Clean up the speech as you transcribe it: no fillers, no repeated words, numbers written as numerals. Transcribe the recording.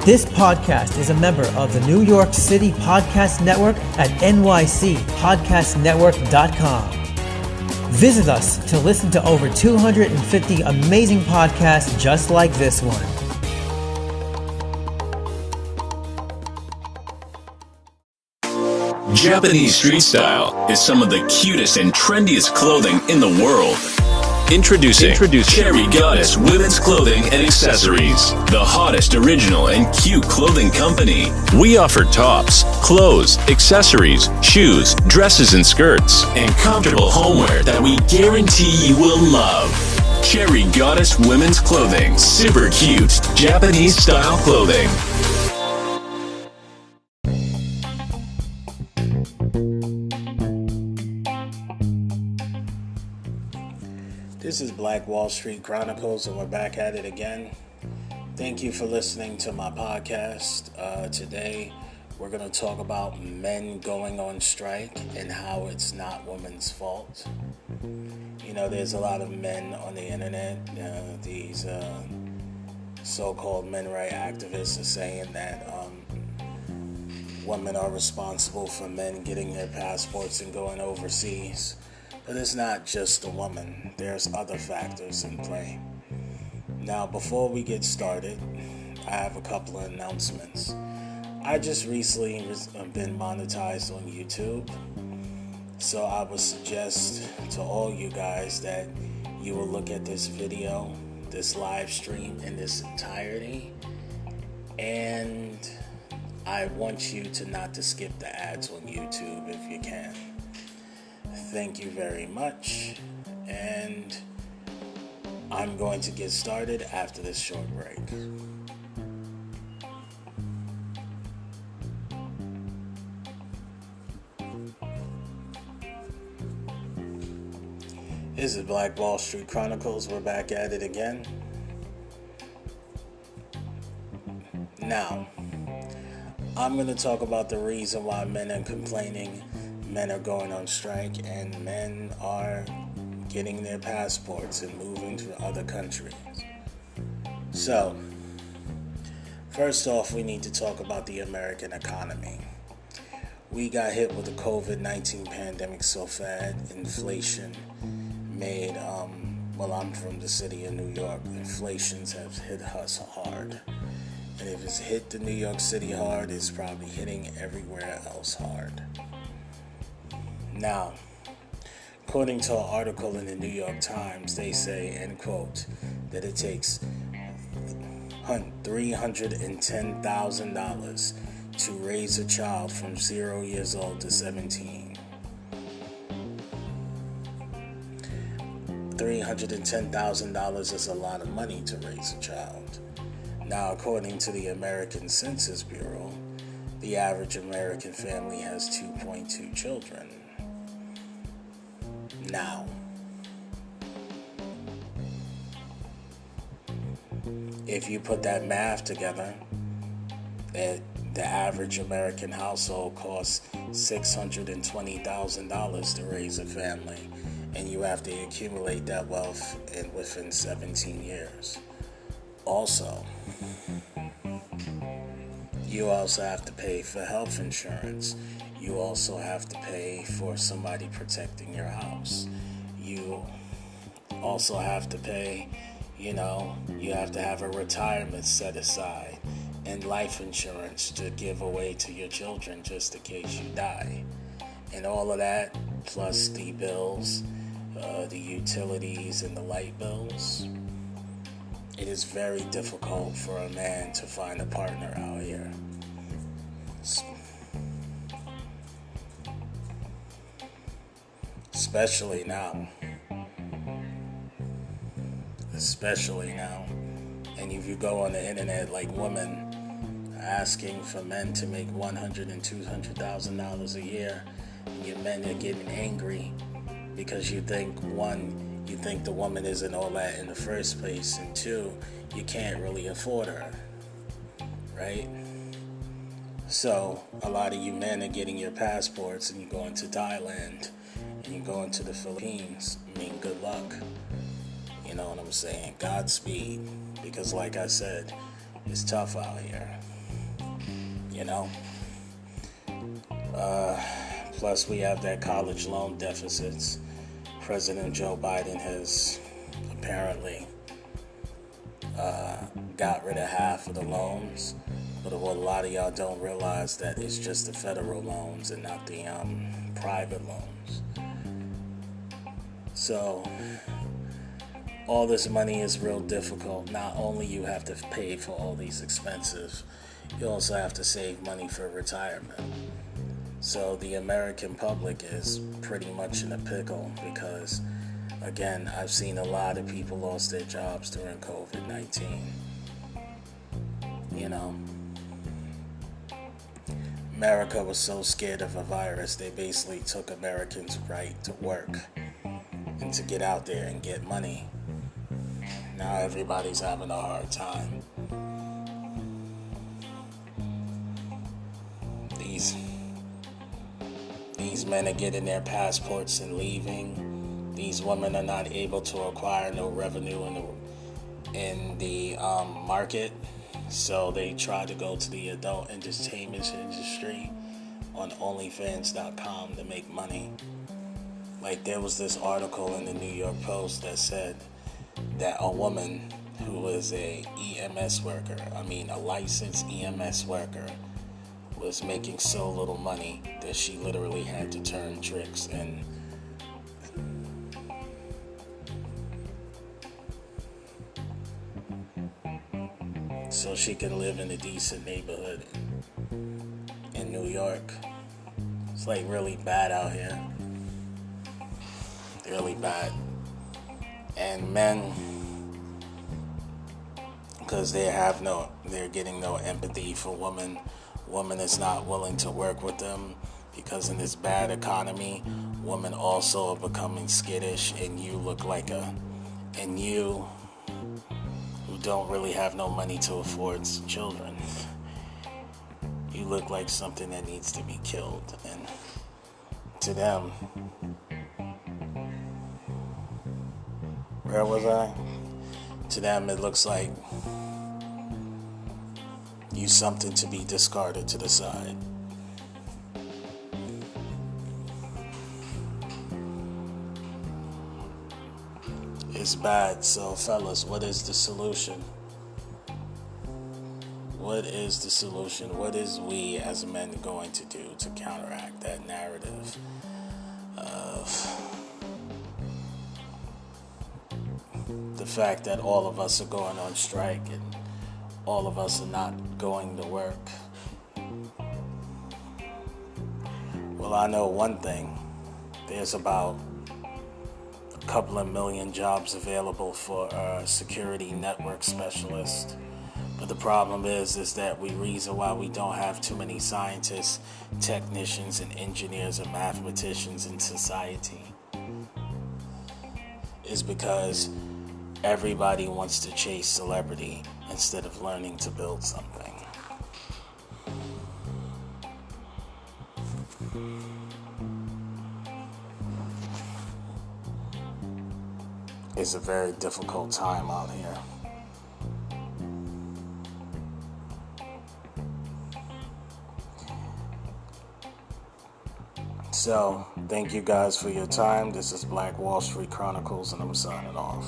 This podcast is a member of the New York City Podcast Network at nycpodcastnetwork.com. Visit us to listen to over 250 amazing podcasts just like this one. Japanese street style is some of the cutest and trendiest clothing in the world. Introducing Cherry Goddess Women's Clothing and Accessories, the hottest original and cute clothing company. We offer tops, clothes, accessories, shoes, dresses and skirts, and comfortable homeware that we guarantee you will love. Cherry Goddess Women's Clothing, super cute Japanese style clothing. This is Black Wall Street Chronicles, and we're back at it again. Thank you for listening to my podcast. Today, we're going to talk about men going on strike and how it's not women's fault. You know, there's a lot of men on the internet. These so-called men rights activists are saying that women are responsible for men getting their passports and going overseas. But it's not just the woman. There's other factors in play. Now, before we get started, I have a couple of announcements. I just recently been monetized on YouTube. So I would suggest to all you guys that you will look at this video, this live stream in its entirety. And I want you to not to skip the ads on YouTube if you can. Thank you very much, and I'm going to get started after this short break. This is Black Wall Street Chronicles. We're back at it again. Now, I'm going to talk about the reason why men are complaining. Men are going on strike and men are getting their passports and moving to other countries. So, first off, we need to talk about the American economy. We got hit with the COVID-19 pandemic so bad, inflation made, I'm from the city of New York. Inflations have hit us hard. And if it's hit the New York City hard, it's probably hitting everywhere else hard. Now, according to an article in the New York Times, they say, end quote, that it takes $310,000 to raise a child from 0 years old to 17. $310,000 is a lot of money to raise a child. Now, according to the American Census Bureau, the average American family has 2.2 children. Now, if you put that math together, that the average American household costs $620,000 to raise a family, and you have to accumulate that wealth within 17 years. Also, you also have to pay for health insurance. You also have to pay for somebody protecting your house. You also have to pay, you have to have a retirement set aside and life insurance to give away to your children just in case you die. And all of that, plus the bills, the utilities and the light bills. It is very difficult for a man to find a partner out here. Especially now. And if you go on the internet, like women asking for men to make $100,000 and $200,000 a year, and your men are getting angry because you think, one, you think the woman isn't all that in the first place, and two, you can't really afford her, right? So a lot of you men are getting your passports and you're going to Thailand and you're going to the Philippines. I mean, good luck. You know what I'm saying? Godspeed. Because like I said, it's tough out here. you know. Plus, we have that college loan deficits. President Joe Biden has apparently got rid of half of the loans. But what a lot of y'all don't realize that it's just the federal loans and not the private loans. So all this money is real difficult. Not only you have to pay for all these expenses, you also have to save money for retirement. So the American public is pretty much in a pickle because, again, I've seen a lot of people lost their jobs during COVID-19. You know, America was so scared of a virus, they basically took Americans' right to work and to get out there and get money. Now everybody's having a hard time. These men are getting their passports and leaving. These women are not able to acquire no revenue in the market. So they try to go to the adult entertainment industry on OnlyFans.com to make money. Like there was this article in the New York Post that said that a woman who was a licensed EMS worker, was making so little money that she literally had to turn tricks and so she could live in a decent neighborhood in New York. It's like really bad out here. Really bad. And men, because they're getting no empathy for women. Woman is not willing to work with them because in this bad economy, women also are becoming skittish, and you who don't really have no money to afford children, you look like something that needs to be killed. And to them, where was I? To them, it looks like you something to be discarded to the side. It's bad. So fellas, what is the solution? What is the solution? What is we as men going to do to counteract that narrative of the fact that all of us are going on strike and all of us are not going to work? Well, I know one thing. There's about a couple of million jobs available for a security network specialist. But the problem is that the reason why we don't have too many scientists, technicians, and engineers and mathematicians in society is because everybody wants to chase celebrity instead of learning to build something. It's a very difficult time out here. So, thank you guys for your time. This is Black Wall Street Chronicles, and I'm signing off.